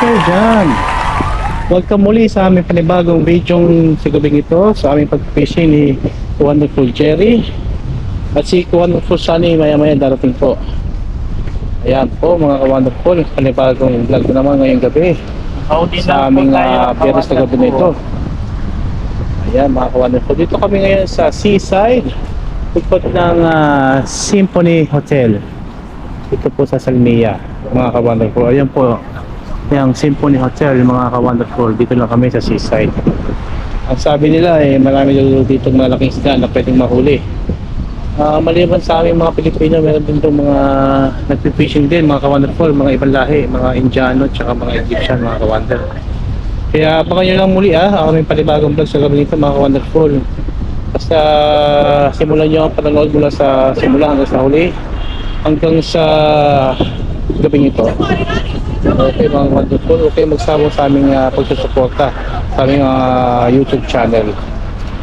kayo dyan? Welcome muli sa aming panibagong videong sa gabing ito sa aming pag-fishing ni Wonderful Jerry at si Wonderful Sunny maya-maya darating po. Ayan po mga ka-wonderful, panibagong vlog na naman ngayong gabi sa aming biyernes na gabi na ito. Ayan mga ka-wonderful, dito kami ngayon sa seaside ikot ng Symphony Hotel ito po sa Salmia mga ka-wonderful. Ayan po yung Symphony Hotel mga ka-wonderful, dito lang kami sa seaside. Ang sabi nila marami dito malaking isda na pwedeng mahuli. Maliban sa aming mga Pilipino, meron din itong mga nagpipishing din mga ka-wonderful, mga ibang lahi, mga Indiano tsaka mga Egyptian mga ka-wonder. Kaya abangan nyo lang muli ang aming panibagong vlog sa gabi nito mga ka-wonderful. Basta simulan nyo ang panonood mula sa simula hanggang sa huli hanggang sa gabi nito. Okay mga wonderful, okay magsama sa aming pagsusuporta sa aming YouTube channel.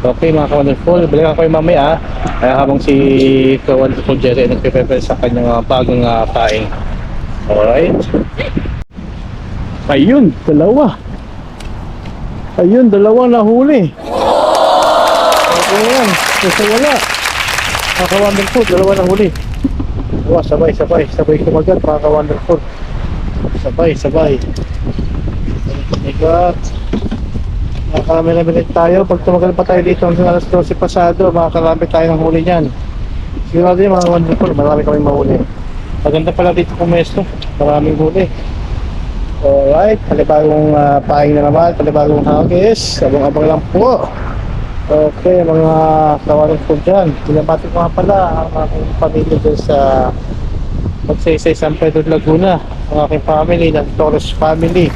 Okay mga ka-wonderful, balikan ko yung mamaya habang si ka-wonderful Jerry nagpe-prepare sa kanyang bagong paing. Alright. Ayun, dalawa. Ayun, dalawang nahuli. Okay yan, kasi wala. Mga ka-wonderful, dalawa nahuli. Sabay kumagat mga ka-wonderful. Sabay. My God. Nakakamila-milit tayo. Pag tumagal pa tayo dito hanggang alas 12 pasado, makakarami tayo ng huli niyan. Sigurado yung mga wonderful, marami kami mahuli. Maganda pala dito pumesto, maraming huli. Alright, palibagong paing na naman, palibagong hagis. Abang-abang lang po. Okay, mga ka-wonderful dyan. Pinapati ko nga pala ang aking pamilya dyan sa Magsaysay San Pedro Laguna. Ang aking family, ng Torres family.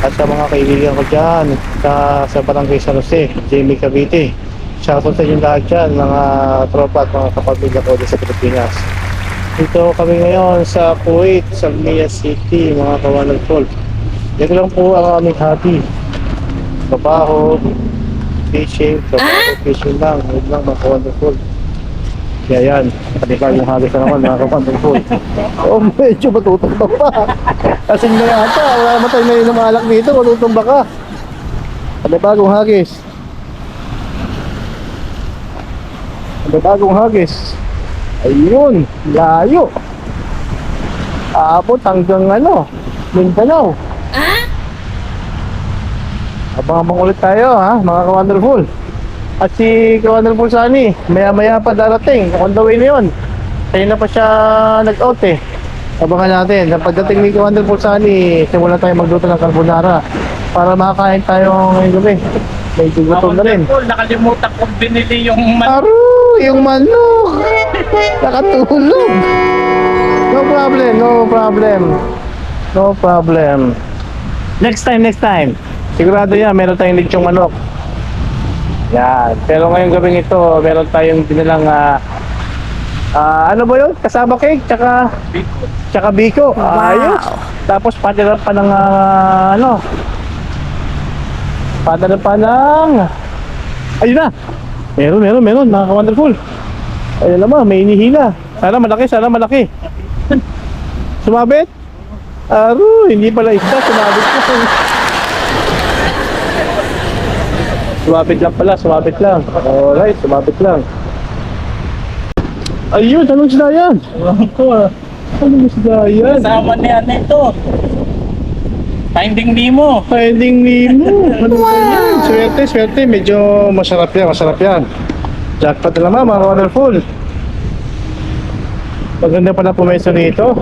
At sa mga kaibigan ko dyan sa Barangay San Jose, Jamie Cavite. Shoutout sa inyong lahat dyan, mga tropa at mga kapamilya ko dyan sa Pilipinas. Dito kami ngayon sa Kuwait, Salmia City, mga ka-wonderful. Yan lang po ang aming hobby. Trabaho, fishing lang. Yan lang mga ka-wonderful. Kaya yan, kanipag yung hagis na naman mga ka-wonderful. Medyo matutumba pa. Kasi na yata, wala naman tayo na yung alak dito, matutumba ka. Kanipagong hagis. Ayun, layo. Aabot hanggang Mindanao. Abang-abang ulit tayo mga ka-wonderful. At si ka-wonderful Sunny, maya-maya pa darating. On the way na yun. Kaya na pa siya nag-out Abangan natin. Sa pagdating ni ka-wonderful Sunny, simulan tayo magluto ng carbonara para makakain tayo ngayong gabi. Medyo gutom na rin. Nakalimutan kong binili yung yung manok! Nakatulog! No problem. Next time. Sigurado yan, meron tayong lechong manok. Yan. Pero ngayong gabing ito, meron tayong dinalang ano ba yun? Kasama cake, tsaka biko. Wow. Ayos. Tapos patira pa ng ayun na. Meron mga ka-wonderful. Ayun naman, may inihila. Sana malaki. Sumabit? Hindi pala isda, sumabit ko. Sumabit lang. Alright, sumabit lang. Ayun, anong isda yan? Anong isda yan? kasama niya nito. Finding Nemo. Ano ba yan? Swerte. Medyo masarap yan. Jackpot na naman mga wonderful. Maganda pala pumesto dito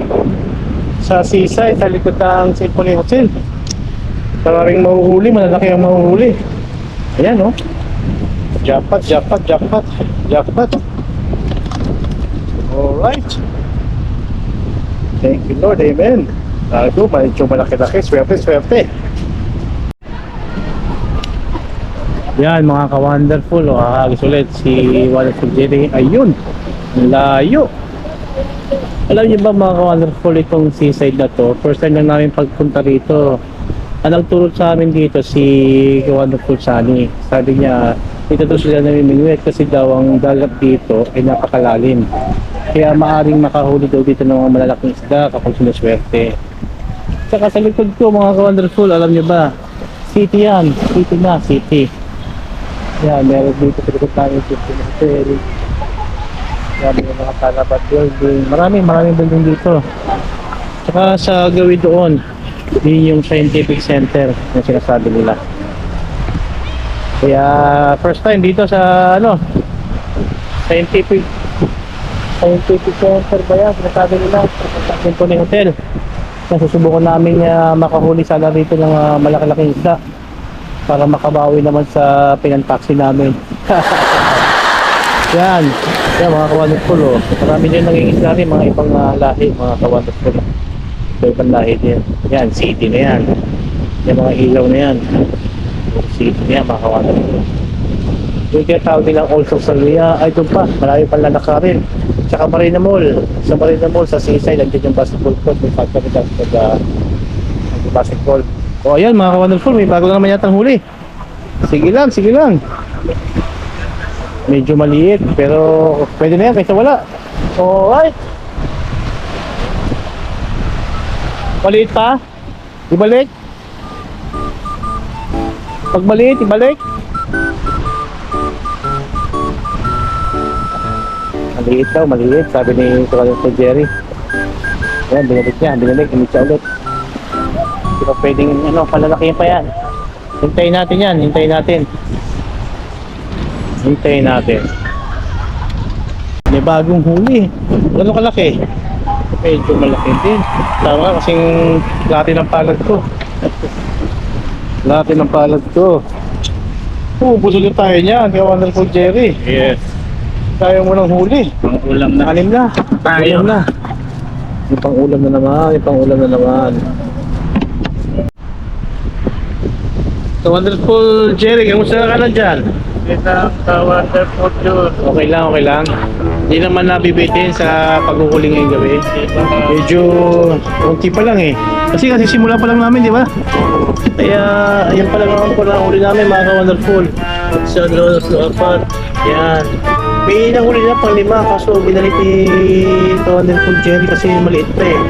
sa seaside, sa likod ng Symphony Hotel. Maraming mahuhuli, malalaki ang mahuhuli. Ayan Jackpot. Alright. Thank you Lord, amen. Medyo malaki-laki, swerte. Yan mga ka-wonderful, hagis ulit si Wonderful Jerry. Ayun, layo. Alam niyo ba mga ka-wonderful, itong seaside na to, first time lang namin pagpunta rito. Ang nagturo sa amin dito si Wonderful Sunny. Sabi niya, dito daw sila namimingwit kasi daw ang dagat dito ay napakalalim. Kaya maaring makahuli daw dito ng mga malalaking isda kapag sinuswerte. Saka sa likod ko mga ka-wonderful, alam nyo ba? City yan. City na, city. Yan, meron dito sa likod tayo city na hotel. Yan, may mga talabat building. Maraming building dito. Saka sa gawin doon, yun yung scientific center na sinasabi nila. Kaya first time dito sa scientific center ba yan? Sinasabi nila sa Symphony Hotel. Nasusubukan namin makahuli sana dito ng malaki-laking isda para makabawi naman sa pinantaksi namin. Yan mga ka-wonderful oh. Marami din nangingisda rin mga ibang lahi mga ka-wonderful. Ibang lahi din. Yan, city na yan. Yan mga ilaw na yan. City na yan mga ka-wonderful. Yung tinatawag nilang also sa Luya, ay doon pa, marami pang lalakarin. Tsaka Marina Mall. Sa Marina Mall, sa seaside, nandiyan yung basketball court. May factory dance basketball. O ayan mga ka-wonderful, may bago na naman yatang huli. Sige lang. Medyo maliit, pero pwede na yan kaysa wala. Alright. Maliit pa? Ibalik? Pag maliit, ibalik? Maliit daw, maliit. Sabi ni Sir Jerry. Ayan, binalik, hindi siya ulit. Hindi pa pwedeng, palalakihin pa yan. Hintayin natin. May bagong huli. Gano'ng kalaki? Medyo malaki din. Tama kasing lati ng palad ko. Busog tayo niyan, kaya Wonderful Jerry. Yes. Tayo mo ng huli. Ang ulam na. Anim na. Tayo. Yung pang-ulam na naman. So Wonderful Jerry, kamusta ka na dyan? Isang ka-wonderful Diyos. Okay lang. Hindi naman nabibitin sa paghuhuli ngayong gabi. Medyo konti pa lang eh. Kasi simula pa lang namin, di ba? Kaya ayan pa lang naman po na huli namin mga ka-wonderful. Sa apat. Yan. May nahuli na pang 5 kaso binalit ni ka-wonderful Jerry kasi maliit pa eh.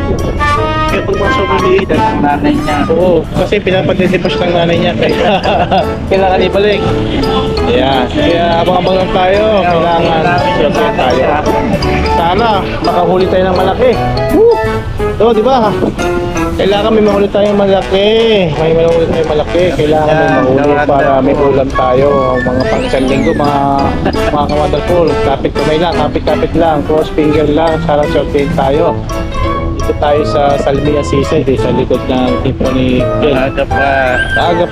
Kaya pag mga sobrang liit, Ang nanay niya. oo, kasi pinapag-desipos ng nanay niya kaya kailangan ibalik. Ayan, kaya abang-abang lang tayo, kailangan siya tayo. Sana makahuli tayo ng malaki. Woo! So, di ba? Kailangan may mahuli tayong malaki. Kailangan may mahuli para may ulam tayo. Ang mga pang-isang linggo, mga ka-wonderful. Kapit lang, cross finger lang, sarang shortin tayo. Dito tayo sa Salmia Seaside sa likod ng Symphony Hotel. Maaga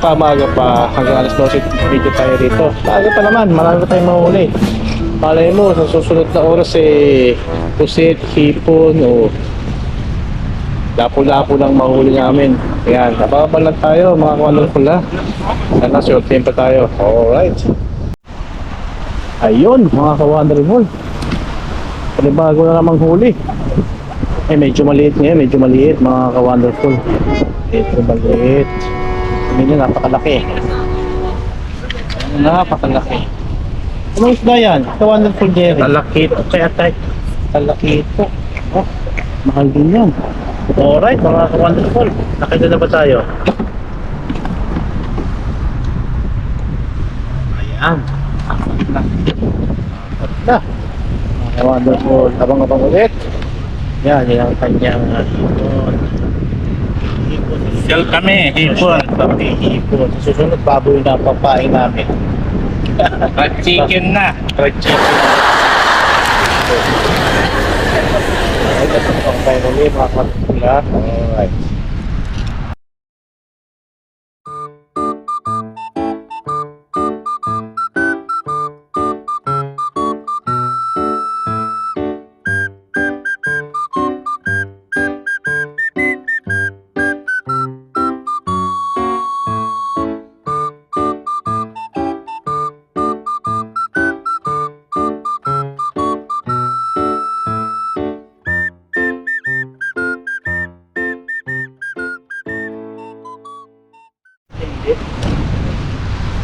pa, hanggang alas 12 video tayo dito. Maaga pa naman, marami pa tayong mahuli. Malay mo, sa susunod na oras pusit, hipon o lapo-lapo lang mahuli namin. Ayan, napakabal lang tayo mga ka-wonderful ha. Sana short time pa tayo. Alright. Ayun mga ka-wonderful. Panibago na namang huli. Medyo maliit mga ka-wonderful. Medyo maliit. Hindi napakalaki. Anong isda yan? Ka-wonderful Jerry. Talakito kaya tayo. Talakito. Oh, mahal din yan. Alright mga ka-wonderful. Nakita na ba tayo? Ayan. Mga ka-wonderful. Abang-abang ulit. Yan ang kanyang Sel kami, hipon. hipon. Sa susunod, baboy na papain namin. At chicken na. Fried chicken. Alright, at ang finally, mga kapatula. Alright.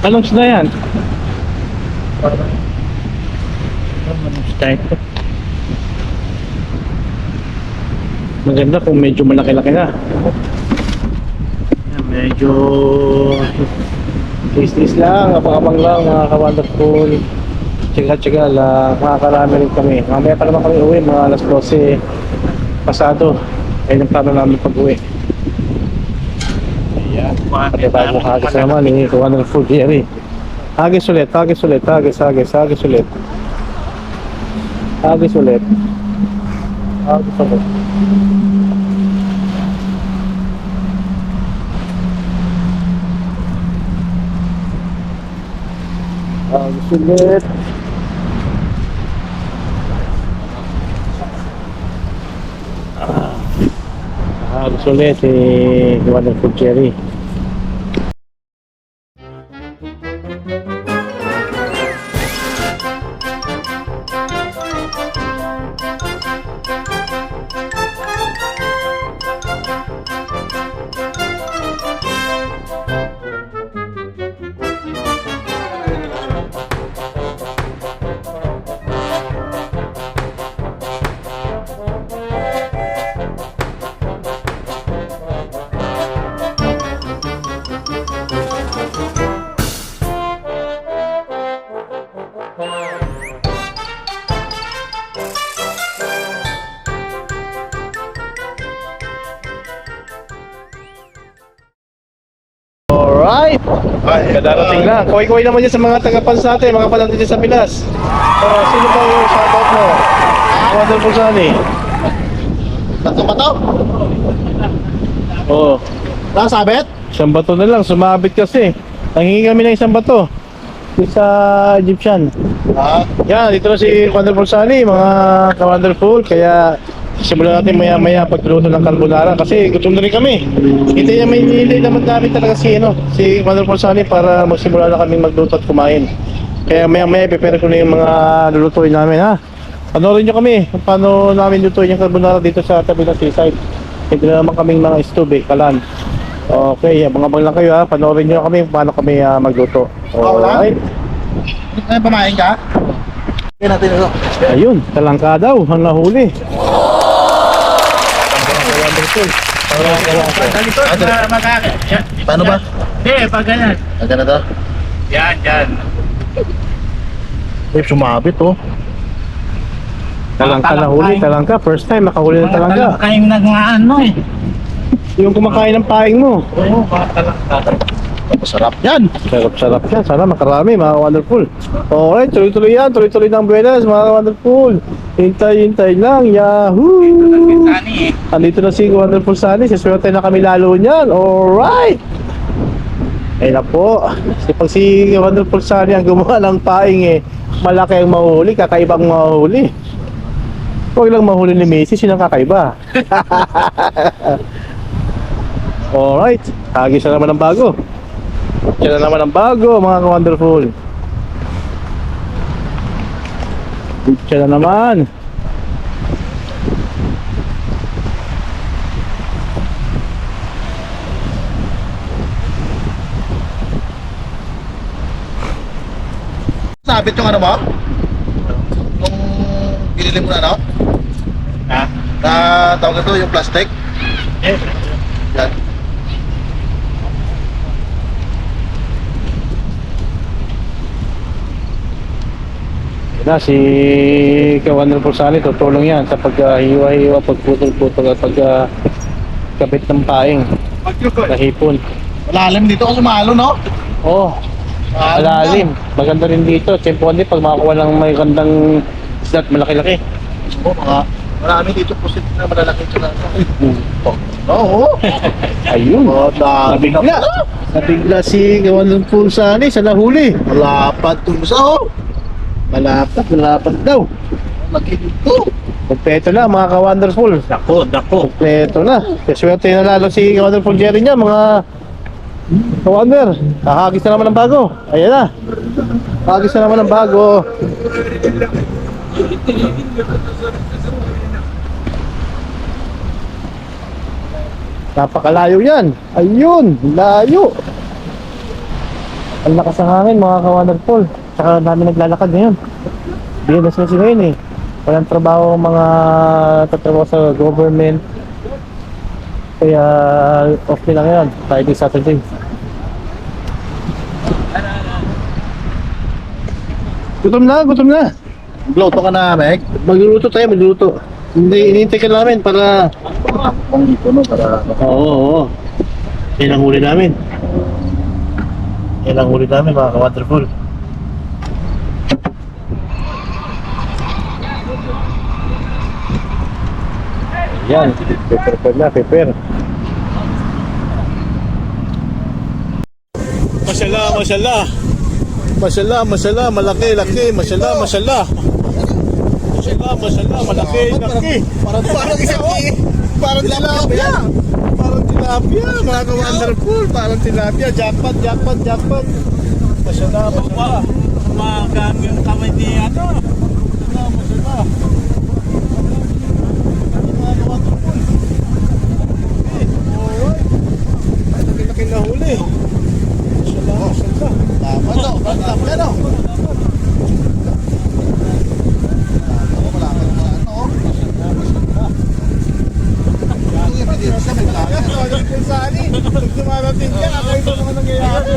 Anong isda yan? Anong isda ito? Maganda kung medyo malaki-laki na. Medyo tis lang, abang-abang lang mga ka-wonderful. Tsaga-tsaga lang, makakarami rin kami. Mamaya pa naman kami uwi, mga alas 12 pasado. Ayun ang plano namin pag-uwi. Ayan, pati bagong hagis naman eh, wonderful Jerry. Hagis ulit, hagis ulit, hagis ulit. Hagis ulit. Hagis ulit. Sulit. Sulit wonderful Cherry. Alright! Kadarating lang. Koy-koy naman yan sa mga tagapansa natin, mga palang dito sa Pinas. Sino ba yung shoutout mo? Wonderful Sunny. Bato-bato? Oo. Nakasabit? Isang bato na lang, sumabit kasi. Nanghingi kami ng isang bato. Dito sa Egyptian. Yan, dito na si Wonderful Sunny, mga ka-wonderful. Kaya simulan natin maya-maya pagluto ng carbonara kasi gutom na rin kami. Hindi naman namin talaga si Wonderful Sunny para magsimula na kami magluto at kumain. Kaya maya-maya prepare ko na yung mga lulutuin namin ha. Panoorin nyo kami kung paano namin lutuin yung carbonara dito sa tabi ng seaside. Hindi na naman kaming mga stove kalan. Okay, abang-abang lang kayo ha. Panoorin nyo kami kung paano kami magluto. Alright. Ay, pamain ka? Kaya natin ito. Ayun, talangka daw ang nahuli. Wonderful. Ganito, makakit. Paano ba? Hindi, pag ganyan. Agad na to? Yan, yan. Eh, sumabit oh. Talangka nahuli, talangka. First time nakahuli ng talangka. Kayong nag-ano eh. Yung kumakain ng paing mo. Oo, mga talangka. Masarap yan. Sarap-sarap yan. Sana makarami, mga wonderful. Alright, tuloy-tuloy yan. Tuloy-tuloy ng buenas, mga wonderful. Hintay-hintay lang. Yahoo! Tani eh. Andito na si Wonderful Sunny. Siswerte na kami lalo niyan. Alright! Ayun na po. Pag si Wonderful Sunny ang gumawa ng paing malaki ang mahuli. Kakaibang mahuli. Huwag lang mahuli ni Macy. Sino ang kakaiba? Alright. Hagis na naman ang bago. Yan na naman ang bago, mga wonderful. Yan na naman. Sabit yung ano mo? Nung binili mo na ano? Ha? Na tawag ito yung plastic? Eh, Yan. Na si Wonderful Sunny, tutulong yan sa paghiwa-hiwa, pagputol-putol at pagkabit ng paing sa hipon. Malalim dito kasi malo, no? Oh, malalim. Maganda rin dito. Siyempre, pag makakuha ng may gandang isdat, malaki-laki. Oo, marami dito pusit na malalaki ito na. Oo. Ayun. Nabigla. Nabigla si Wonderful Sunny sa nahuli. Malapad itong isa, oh. Malapat daw. Laki dito. Kompleto na mga ka-wonderful. dako. Kompleto na. Swerte na lalo si Wonderful Jerry niya mga ka-wonder. Kahagis na naman ng bago. Ayan na. Kahagis na naman ng bago. Napakalayo yan. Ayun, layo. Ang lakas ng hangin mga ka-wonderful. Tsaka namin naglalakad ngayon. Biyanas na sila yun Walang trabaho ang mga tatrabaho sa government. Kaya off nila ngayon, Friday, Saturday. Gutom na, gutom na. Magluto ka na, Meg. Magluluto tayo, magluluto. Hindi, hinihintay ka namin para... Kung dito, no? Para... Oo. Yan ang huli namin. Yan ang huli namin, mga ka-wonderful. Yan, prepare na, prepare. Mashallah, mashallah. Mashallah, mashallah, malaki, laki, mashallah, mashallah. Mashallah, mashallah, malaki, laki. Parang isang parang tilapia. Parang tilapia, mga ka-wonderful. Parang tilapia, jackpot, jackpot, jackpot. Mashallah, mashallah. Magang yung kamay ni ano. Mashallah, mashallah. Mga ka-wonderful. Alright. Ay, laki-laki na huli. Mashallah, mashallah. Dapat daw, tilapia daw. Dumarating ka, kakaiba mga nangyayari.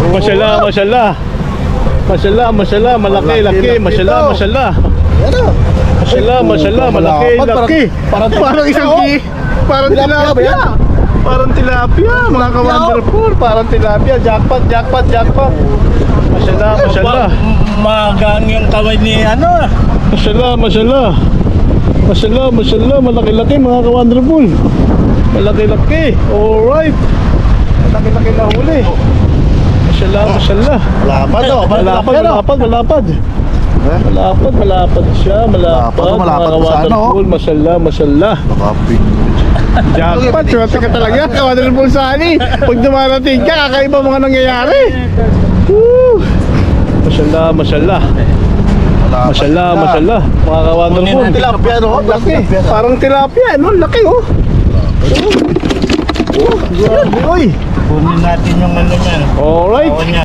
Mashallah, mashallah. Mashallah, mashallah, malaki, laki, mashallah, mashallah. Yan o. Mashallah, mashallah, malaki, laki. Parang isang parang tilapia. Parang tilapia, mga ka-wonderful. Parang tilapia, jackpot, jackpot, jackpot. Mashallah, mashallah. Magang yung kamay ni ano. Mashallah, mashallah. Mashallah, mashallah, malaki-laki, mga ka-wonderful. Malaki-laki, alright. Malaki-laki na huli. Mashallah, mashallah. Malapad daw. Malapad, malapad, malapad. Malapad, malapad siya, malapad, Malapad, mga malapad sa ano? ka-wonderful. Mashallah, mashallah. Nakaping. Jackpot, swerte ka talaga, ka-wonderful Sunny. Pag dumarating ka, kakaiba mga nangyayari. Woo! Mashallah, mashallah. Mashallah, mashallah. Mga ka-wonderful. Tilapia, no? Laki, parang tilapia, no? Laki, oh. Oh, grabe, oy. Kunin natin yung ano yan. Alright. Awan niya.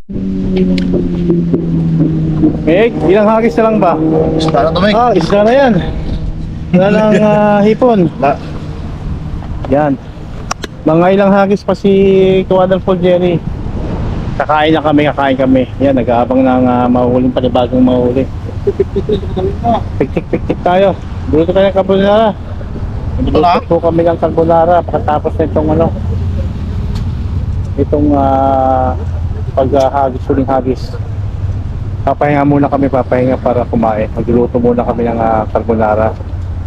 Meg, ilang hagis na lang ba? Para to, Meg. Isa na yan. Wala lang hipon. Yan. Mga ilang hagis pa si ka-wonderful Jerry. Kakain na kami, kakain kami. Yan, nag-aabang ng mahuling panibagong mahuli. Piktik-piktik tayo. Dito tayo ng carbonara. Dito po kami ng carbonara pagkatapos na itong ano. Itong paghagis, huling hagis. Papahinga muna kami, papahinga para kumain. Magluluto muna kami ng carbonara.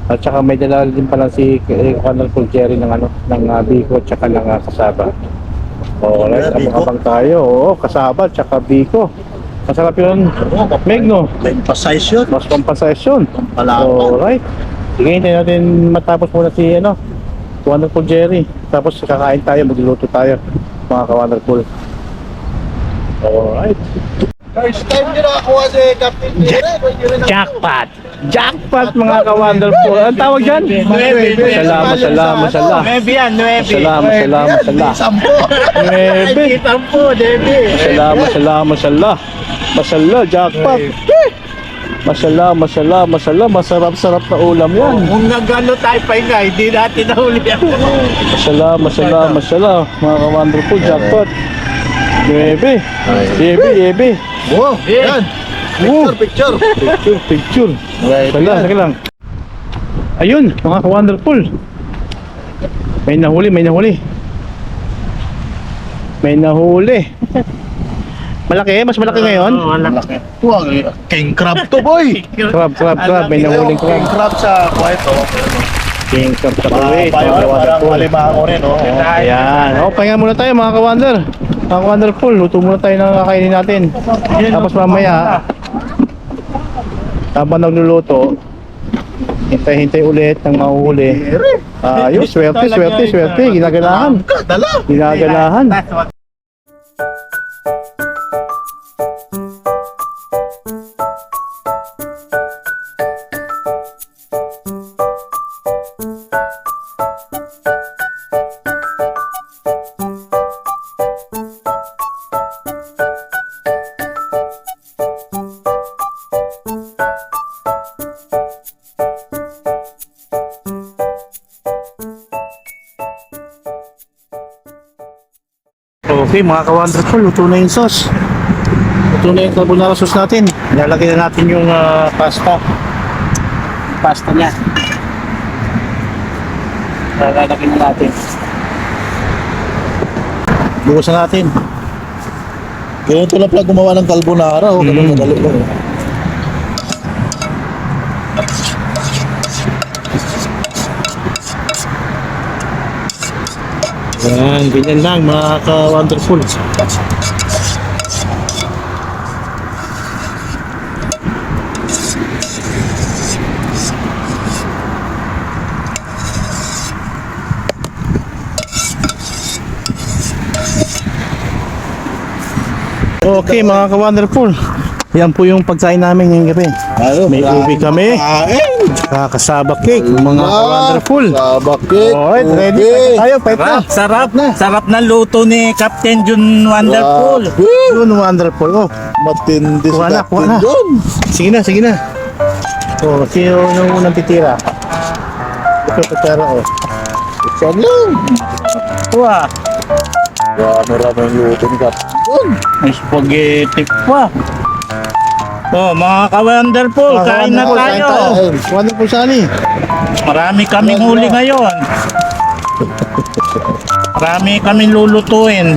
At saka may dala din pala si Wonderful Jerry ng ano, ng biko at saka ng kasaba. Alright, abang tayo. Oo, kasaba at saka biko. Masarap yun. Meg, no? Emphasize yun. Mas pampasize yun. Alright. Sige, hintayin natin matapos muna si ano, Wonderful Jerry. Tapos kakain tayo, magluluto tayo. Mga ka-wonderful. Alright. First time nyo nakakuha si Captain Jerry. Jackpot! Jackpot, mga ka-wonderful. Ang tawag dyan? Mashallah, mashallah, mashallah. Maybe yan, maybe. Mashallah, mashallah, mashallah. Sampo. Maybe. Tampo, Debbie. Mashallah, mashallah, mashallah. Mashallah, jackpot. Mashallah, mashallah, mashallah. Masarap-sarap na ulam yan. Kung nag-ano tayo pa nga, hindi natin nahuli yan. Mashallah, mashallah, mashallah. Mga ka-wonderful, jackpot. Yebe. Yebe, yebe. Wow, yan. Picture. Picture, picture. Right. Sige lang. Ayun, mga ka-wonderful. May nahuli, may nahuli. May nahuli. Malaki, mas malaki ngayon. Malaki. Wow, king crab to, boy. Crab, crab, crab. May nahuling crab. King crab sa kwaito. King crab sa kuwait. Parang alimango rin, no? Ayan. O, pahinga muna tayo mga ka-wonder. Mga ka-wonderful, luto muna tayo ng kakainin natin. Tapos mamaya, habang nagluluto, hintay-hintay ulit ng mahuhuli. Ayos, swerte, swerte, swerte. Ginaganahan. Dala. Ginaganahan. That's what Okay mga ka-wonderful, luto na yung sauce. Luto na yung carbonara sauce natin. Ilalagay na natin yung pasta. Pasta niya. Ilalagay na natin. Bukasan natin. Ganito lang pala gumawa ng carbonara. Oh, ganun Mm. kadali ko. Yan, ganyan lang mga ka-wonderful. Okay mga ka-wonderful, yan po yung pagkain namin ngayong gabi. Ano, May maraming ubi kami. kain. Kakasaba cake, mga ka-wonderful. Sabak cake. Alright, ready? Okay. Tayo, pipe na. Sarap, sarap ng luto ni Captain Jun Wonderful. Grabe. Yun, wonderful. Oh, Matindi si Kuha na, kuha Captain na. John. sige na, sige na. Oh, sino yung unang titira? Ito, titira, oh. Saan lang? Wah, Marami ang luto ni Captain John. may spaghetti pa. Oh, mga ka-wonderful, kain na Kain tayo. Wonderful Sunny. Marami kaming huli ngayon. Marami kaming lulutuin.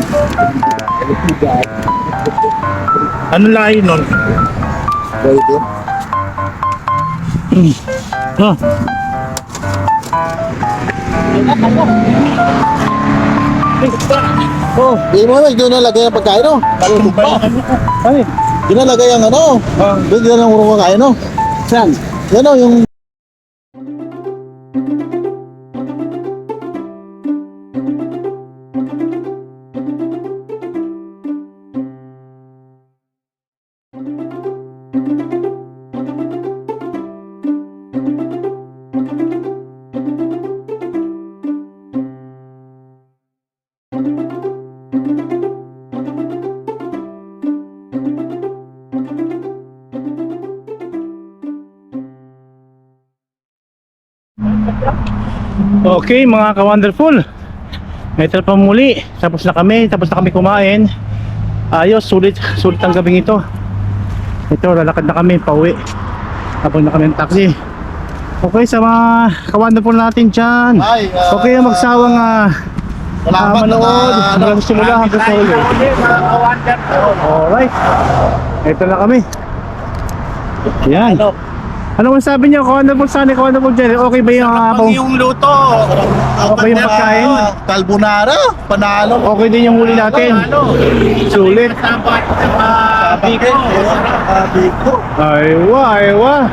Ano lahi nun? Dito. Oh, oh, Di mo naman, doon nalagay ang pagkain, no? Paluto pa. ay, Doon nalagay ang ano? Doon na lang urong kakain, no? saan? Yan, no, yung... Okay mga ka-wonderful, ito pa muli, tapos na kami kumain. Ayos, sulit ang gabing ito. Ito, lalakad na kami pauwi, habang na kami ng taxi. Okay, sa mga ka-wonderful natin dyan, Ay, okay na magsawang Salamat manood hanggang simula hanggang sa huli. Mga ka-wonderful. Alright, ito na kami. Yan. Ano man sabi niyo, ka-wonderful Sunny, ka-wonderful Jerry, okay ba yung Pag yung luto. okay yung pagkain? Carbonara, panalo. Okay din yung huli natin. Sulit. Sabat sa bigo. Biko. Aywa.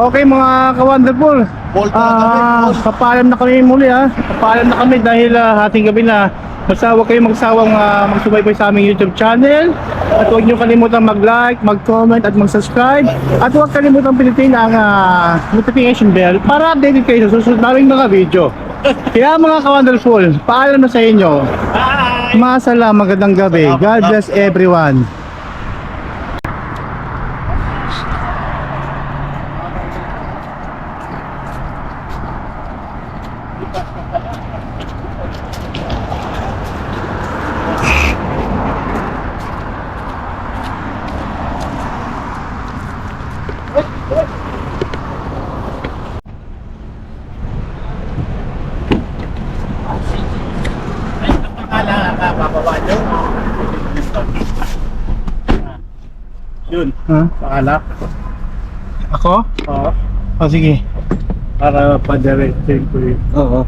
Okay mga ka-wonderful. Bolt na kami, bolt. Kapalam na kami muli ha. Kapalam na kami dahil hating gabi na. Basta huwag kayong magsawang magsubaybay sa aming YouTube channel. At huwag nyo kalimutan mag-like, mag-comment at mag-subscribe. At huwag kalimutan pilitin ang notification bell para updated kayo sa susunod naming mga video. Kaya mga ka-wonderful, paalam na sa inyo. Bye. Masala, magandang gabi. God bless everyone. Yun. Ha? Pakalap. Ako? Oo. O sige. Para pa-direct ko yun. Oo.